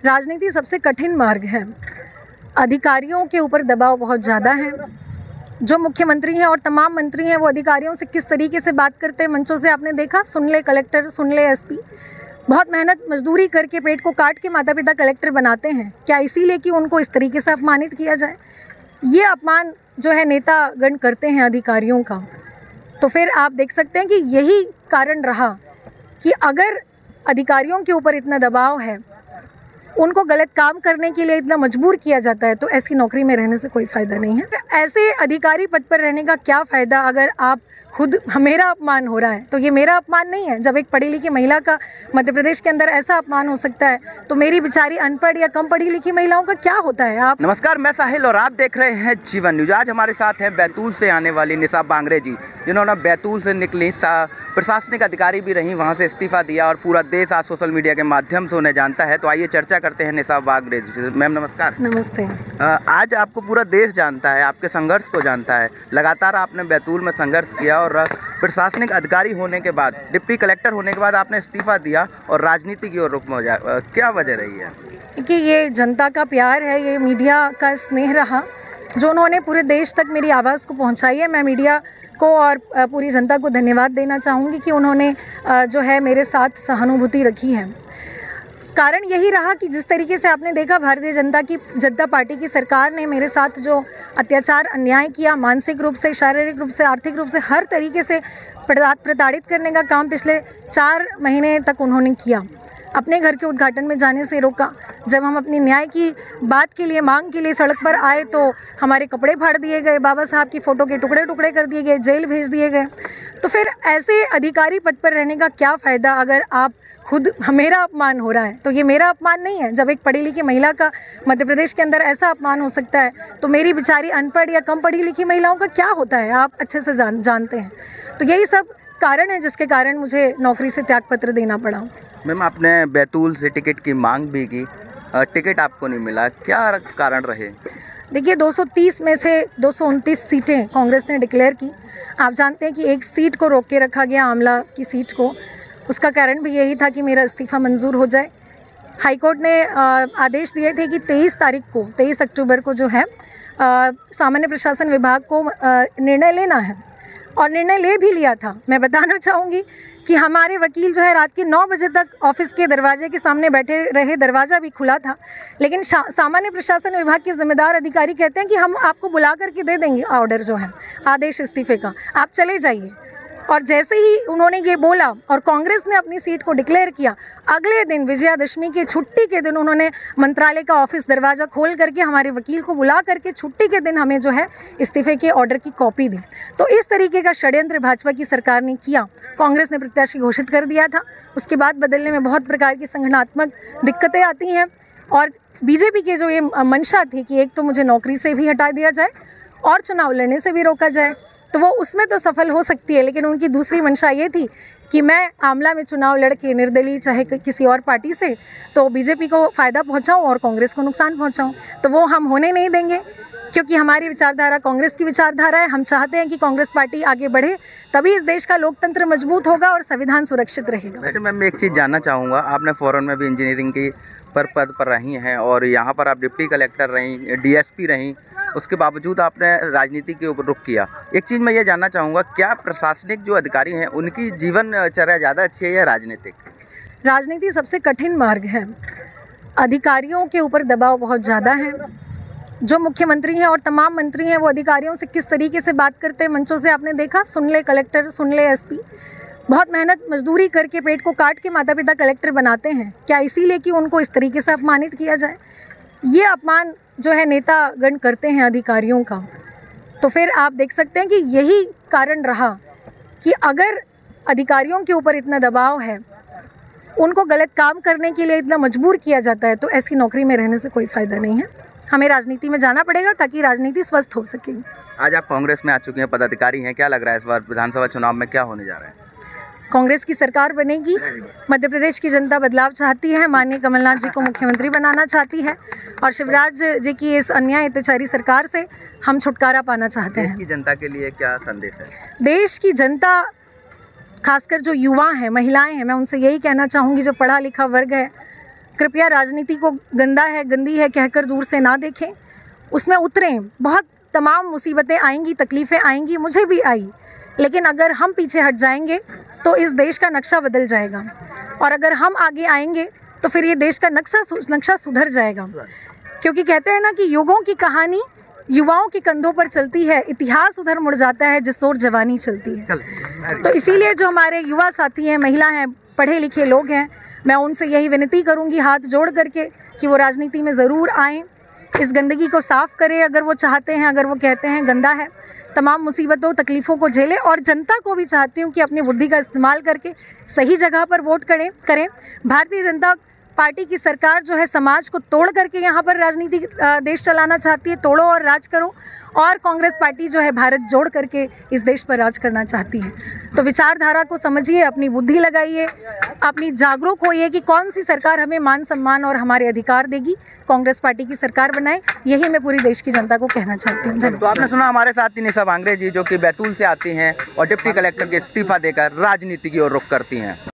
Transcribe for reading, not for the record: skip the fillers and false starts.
राजनीति सबसे कठिन मार्ग है। अधिकारियों के ऊपर दबाव बहुत ज़्यादा है। जो मुख्यमंत्री हैं और तमाम मंत्री हैं वो अधिकारियों से किस तरीके से बात करते हैं मंचों से आपने देखा। सुन ले कलेक्टर, सुन ले एसपी। बहुत मेहनत मजदूरी करके पेट को काट के माता पिता कलेक्टर बनाते हैं, क्या इसीलिए कि उनको इस तरीके से अपमानित किया जाए? ये अपमान जो है नेतागण करते हैं अधिकारियों का। तो फिर आप देख सकते हैं कि यही कारण रहा कि अगर अधिकारियों के ऊपर इतना दबाव है, उनको गलत काम करने के लिए इतना मजबूर किया जाता है, तो ऐसी नौकरी में रहने से कोई फ़ायदा नहीं है। ऐसे अधिकारी पद पर रहने का क्या फ़ायदा अगर आप खुद मेरा अपमान हो रहा है, तो ये मेरा अपमान नहीं है। जब एक पढ़ी लिखी महिला का मध्य प्रदेश के अंदर ऐसा अपमान हो सकता है, तो मेरी बेचारी अनपढ़ या कम पढ़ी लिखी महिलाओं का क्या होता है? आप नमस्कार, मैं साहिल और आप देख रहे हैं जीवन न्यूज। आज हमारे साथ हैं बैतूल से आने वाली निशा बांगरे जी, जिन्होंने बैतूल से निकली प्रशासनिक अधिकारी भी रही, वहां से इस्तीफा दिया और पूरा देश आज सोशल मीडिया के माध्यम से उन्हें जानता है। तो आइए चर्चा करते हैं निशा बांगरे जी से। मैम नमस्कार। नमस्ते। आज आपको पूरा देश जानता है, आपके संघर्ष को जानता है। लगातार आपने बैतूल में संघर्ष किया और प्रशासनिक अधिकारी होने के बाद, डिप्टी कलेक्टर होने के बाद आपने इस्तीफा दिया और राजनीति की ओर रुख में हो जाए, क्या वजह रही है? कि ये जनता का प्यार है, ये मीडिया का स्नेह रहा जो उन्होंने पूरे देश तक मेरी आवाज़ को पहुंचाई है। मैं मीडिया को और पूरी जनता को धन्यवाद देना चाहूँगी कि उन्होंने जो है मेरे साथ सहानुभूति रखी है। कारण यही रहा कि जिस तरीके से आपने देखा भारतीय जनता पार्टी की सरकार ने मेरे साथ जो अत्याचार अन्याय किया, मानसिक रूप से, शारीरिक रूप से, आर्थिक रूप से, हर तरीके से प्रताड़ित करने का काम पिछले 4 महीने तक उन्होंने किया। अपने घर के उद्घाटन में जाने से रोका। जब हम अपनी न्याय की बात के लिए, मांग के लिए सड़क पर आए तो हमारे कपड़े फाड़ दिए गए, बाबा साहब की फ़ोटो के टुकड़े टुकड़े कर दिए गए, जेल भेज दिए गए। तो फिर ऐसे अधिकारी पद पर रहने का क्या फ़ायदा अगर आप खुद मेरा अपमान हो रहा है? तो ये मेरा अपमान नहीं है। जब एक पढ़ी लिखी महिला का मध्य प्रदेश के अंदर ऐसा अपमान हो सकता है, तो मेरी बेचारी अनपढ़ या कम पढ़ी लिखी महिलाओं का क्या होता है? आप अच्छे से जानते हैं। तो यही सब कारण है जिसके कारण मुझे नौकरी से त्यागपत्र देना पड़ा। मैम, आपने बैतूल से टिकट की मांग भी की, टिकट आपको नहीं मिला, क्या कारण रहे? देखिए, 230 में से 229 सीटें कांग्रेस ने डिक्लेयर की। आप जानते हैं कि एक सीट को रोक के रखा गया, आमला की सीट को। उसका कारण भी यही था कि मेरा इस्तीफा मंजूर हो जाए। हाईकोर्ट ने आदेश दिए थे कि 23 अक्टूबर को जो है सामान्य प्रशासन विभाग को निर्णय लेना है, और निर्णय ले भी लिया था। मैं बताना चाहूँगी कि हमारे वकील जो है रात के 9 बजे तक ऑफिस के दरवाजे के सामने बैठे रहे, दरवाज़ा भी खुला था। लेकिन सामान्य प्रशासन विभाग के जिम्मेदार अधिकारी कहते हैं कि हम आपको बुला करके दे देंगे ऑर्डर जो है, आदेश इस्तीफे का, आप चले जाइए। और जैसे ही उन्होंने ये बोला और कांग्रेस ने अपनी सीट को डिक्लेयर किया, अगले दिन विजयादशमी की छुट्टी के दिन उन्होंने मंत्रालय का ऑफिस दरवाज़ा खोल करके हमारे वकील को बुला करके छुट्टी के दिन हमें जो है इस्तीफे के ऑर्डर की कॉपी दी। तो इस तरीके का षड्यंत्र भाजपा की सरकार ने किया। कांग्रेस ने प्रत्याशी घोषित कर दिया था, उसके बाद बदलने में बहुत प्रकार की संगठनात्मक दिक्कतें आती हैं। और बीजेपी के जो ये मंशा थी कि एक तो मुझे नौकरी से भी हटा दिया जाए और चुनाव लड़ने से भी रोका जाए, तो वो उसमें तो सफल हो सकती है, लेकिन उनकी दूसरी मंशा ये थी कि मैं आमला में चुनाव लड़के निर्दलीय चाहे किसी और पार्टी से, तो बीजेपी को फ़ायदा पहुंचाऊं और कांग्रेस को नुकसान पहुंचाऊं। तो वो हम होने नहीं देंगे, क्योंकि हमारी विचारधारा कांग्रेस की विचारधारा है। हम चाहते हैं कि कांग्रेस पार्टी आगे बढ़े, तभी इस देश का लोकतंत्र मजबूत होगा और संविधान सुरक्षित रहेगा। वैसे मैं एक चीज़ जानना चाहूँगा, आपने फॉरेन में भी इंजीनियरिंग की पद पर रही हैं और यहाँ पर आप डिप्टी कलेक्टर रहीं, डीएसपी रहीं, उसके बावजूद आपने राजनीति के ऊपर रुख किया। एक चीज़ मैं ये जानना चाहूँगा, क्या प्रशासनिक जो अधिकारी हैं उनकी जीवनचर्या ज़्यादा अच्छी है या राजनीतिक? राजनीति सबसे कठिन मार्ग है। अधिकारियों के ऊपर दबाव बहुत ज़्यादा है। जो मुख्यमंत्री हैं और तमाम मंत्री हैं वो अधिकारियों से किस तरीके से बात करते हैं मंचों से आपने देखा। सुन ले कलेक्टर, सुन ले एसपी। बहुत मेहनत मजदूरी करके पेट को काट के माता पिता कलेक्टर बनाते हैं, क्या इसीलिए कि उनको इस तरीके से अपमानित किया जाए? ये अपमान जो है नेतागण करते हैं अधिकारियों का। तो फिर आप देख सकते हैं कि यही कारण रहा कि अगर अधिकारियों के ऊपर इतना दबाव है, उनको गलत काम करने के लिए इतना मजबूर किया जाता है, तो ऐसी नौकरी में रहने से कोई फ़ायदा नहीं है। हमें राजनीति में जाना पड़ेगा ताकि राजनीति स्वस्थ हो सके। आज आप कांग्रेस में आ चुके हैं, पदाधिकारी हैं, क्या लग रहा है इस बार विधानसभा चुनाव में क्या होने जा रहा है? कांग्रेस की सरकार बनेगी। मध्य प्रदेश की जनता बदलाव चाहती है, माननीय कमलनाथ जी को मुख्यमंत्री बनाना चाहती है, और शिवराज जी की इस अन्याय अत्याचारी सरकार से हम छुटकारा पाना चाहते हैं। देश की जनता के लिए क्या संदेश है? देश की जनता, खासकर जो युवा हैं, महिलाएं हैं, मैं उनसे यही कहना चाहूँगी, जो पढ़ा लिखा वर्ग है, कृपया राजनीति को गंदा है, गंदी है कहकर दूर से ना देखें, उसमें उतरें। बहुत तमाम मुसीबतें आएंगी, तकलीफ़ें आएंगी, मुझे भी आई, लेकिन अगर हम पीछे हट जाएंगे तो इस देश का नक्शा बदल जाएगा, और अगर हम आगे आएंगे तो फिर ये देश का नक्शा सुधर जाएगा। क्योंकि कहते हैं ना कि युगों की कहानी युवाओं के कंधों पर चलती है, इतिहास उधर मुड़ जाता है जिस ओर जवानी चलती है। तो इसीलिए जो हमारे युवा साथी हैं, महिला हैं, पढ़े लिखे लोग हैं, मैं उनसे यही विनती करूंगी हाथ जोड़ करके कि वो राजनीति में ज़रूर आएँ, इस गंदगी को साफ़ करें अगर वो चाहते हैं, अगर वो कहते हैं गंदा है, तमाम मुसीबतों तकलीफ़ों को झेलें। और जनता को भी चाहती हूँ कि अपनी बुद्धि का इस्तेमाल करके सही जगह पर वोट करें। भारतीय जनता पार्टी की सरकार जो है समाज को तोड़ करके यहाँ पर राजनीति देश चलाना चाहती है, तोड़ो और राज करो। और कांग्रेस पार्टी जो है भारत जोड़ करके इस देश पर राज करना चाहती है। तो विचारधारा को समझिए, अपनी बुद्धि लगाइए, अपनी जागरूक होइए कि कौन सी सरकार हमें मान सम्मान और हमारे अधिकार देगी। कांग्रेस पार्टी की सरकार बनाए, यही मैं पूरी देश की जनता को कहना चाहती हूँ। तो आपने सुना हमारे साथ निशा भांगरे जी, जो कि बैतूल से आती हैं और डिप्टी कलेक्टर के इस्तीफा देकर राजनीति की ओर रुख करती हैं।